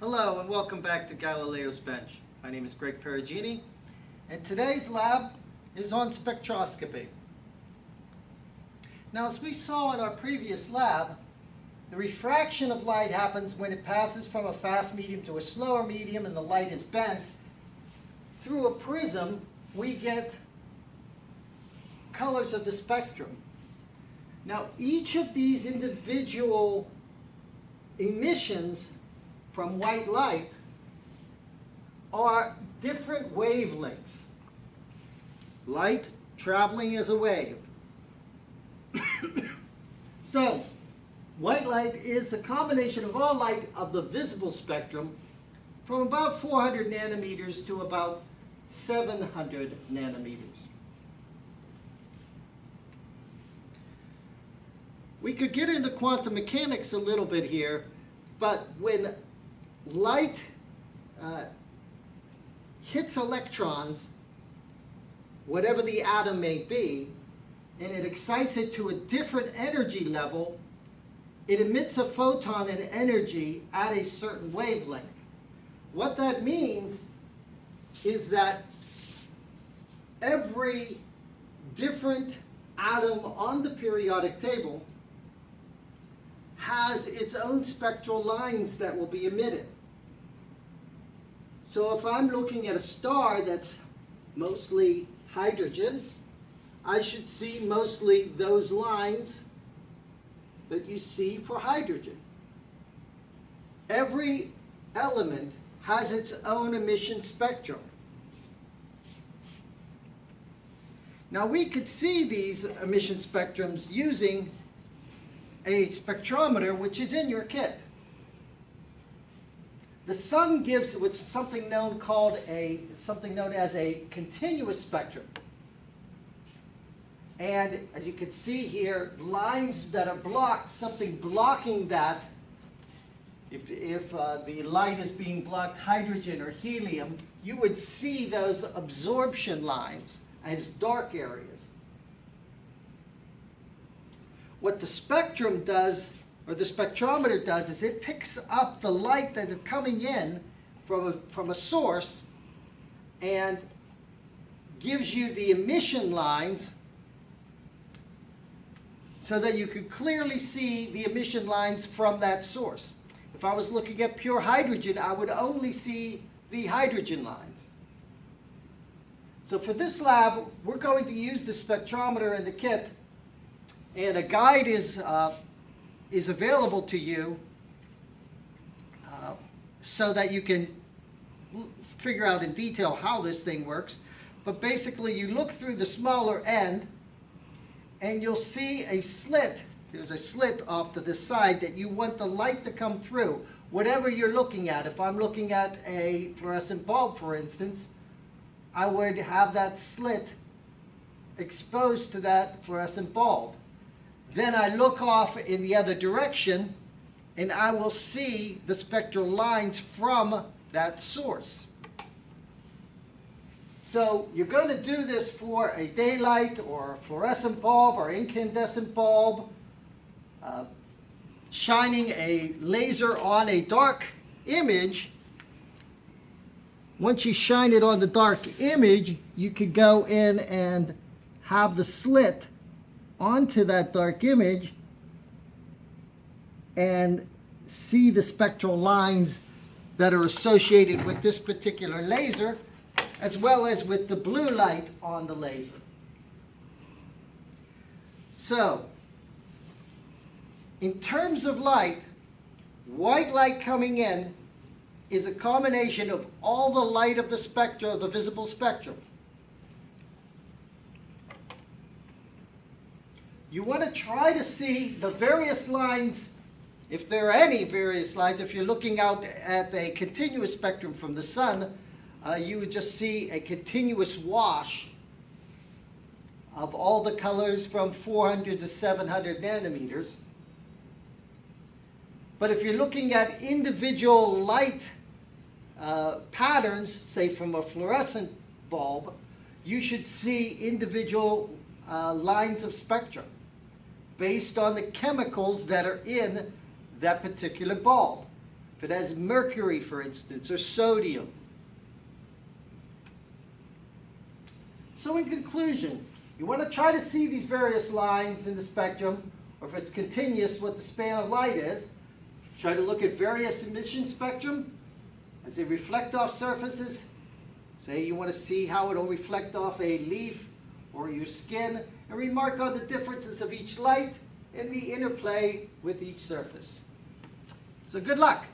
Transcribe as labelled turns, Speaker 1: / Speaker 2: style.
Speaker 1: Hello and welcome back to Galileo's Bench. My name is Greg Perugini and today's lab is on spectroscopy. Now, as we saw in our previous lab, the refraction of light happens when it passes from a fast medium to a slower medium and the light is bent. Through a prism, we get colors of the spectrum. Now, each of these individual emissions from white light are different wavelengths. Light traveling as a wave. So, white light is the combination of all light of the visible spectrum from about 400 nanometers to about 700 nanometers. We could get into quantum mechanics a little bit here, but when light hits electrons, whatever the atom may be, and it excites it to a different energy level, it emits a photon in energy at a certain wavelength. What that means is that every different atom on the periodic table has its own spectral lines that will be emitted. So if I'm looking at a star that's mostly hydrogen, I should see mostly those lines that you see for hydrogen. Every element has its own emission spectrum. Now we could see these emission spectrums using a spectrometer, which is in your kit. The sun gives something known as a continuous spectrum. And as you can see here, lines that are blocked, something blocking that, if the light is being blocked, hydrogen or helium, you would see those absorption lines as dark areas. What the spectrum does, or the spectrometer does, is it picks up the light that is coming in from a source and gives you the emission lines so that you can clearly see the emission lines from that source. If I was looking at pure hydrogen, I would only see the hydrogen lines. So for this lab, we're going to use the spectrometer in the kit, and a guide is available to you so that you can figure out in detail how this thing works. But basically, you look through the smaller end, and you'll see a slit. There's a slit off to the side that you want the light to come through, whatever you're looking at. If I'm looking at a fluorescent bulb, for instance, I would have that slit exposed to that fluorescent bulb. Then I look off in the other direction, and I will see the spectral lines from that source. So you're going to do this for a daylight or a fluorescent bulb or incandescent bulb, shining a laser on a dark image. Once you shine it on the dark image, you could go in and have the slit onto that dark image and see the spectral lines that are associated with this particular laser, as well as with the blue light on the laser. So, in terms of light, white light coming in is a combination of all the light of the spectra, of the visible spectrum. You want to try to see the various lines, if there are any various lines. If you're looking out at a continuous spectrum from the sun, you would just see a continuous wash of all the colors from 400 to 700 nanometers. But if you're looking at individual light patterns, say from a fluorescent bulb, you should see individual lines of spectrum based on the chemicals that are in that particular bulb. if it has mercury, for instance, or sodium. So in conclusion, you want to try to see these various lines in the spectrum, or if it's continuous, what the span of light is. Try to look at various emission spectrum as they reflect off surfaces. Say you want to see how it will reflect off a leaf or your skin, and remark on the differences of each light and the interplay with each surface. So good luck.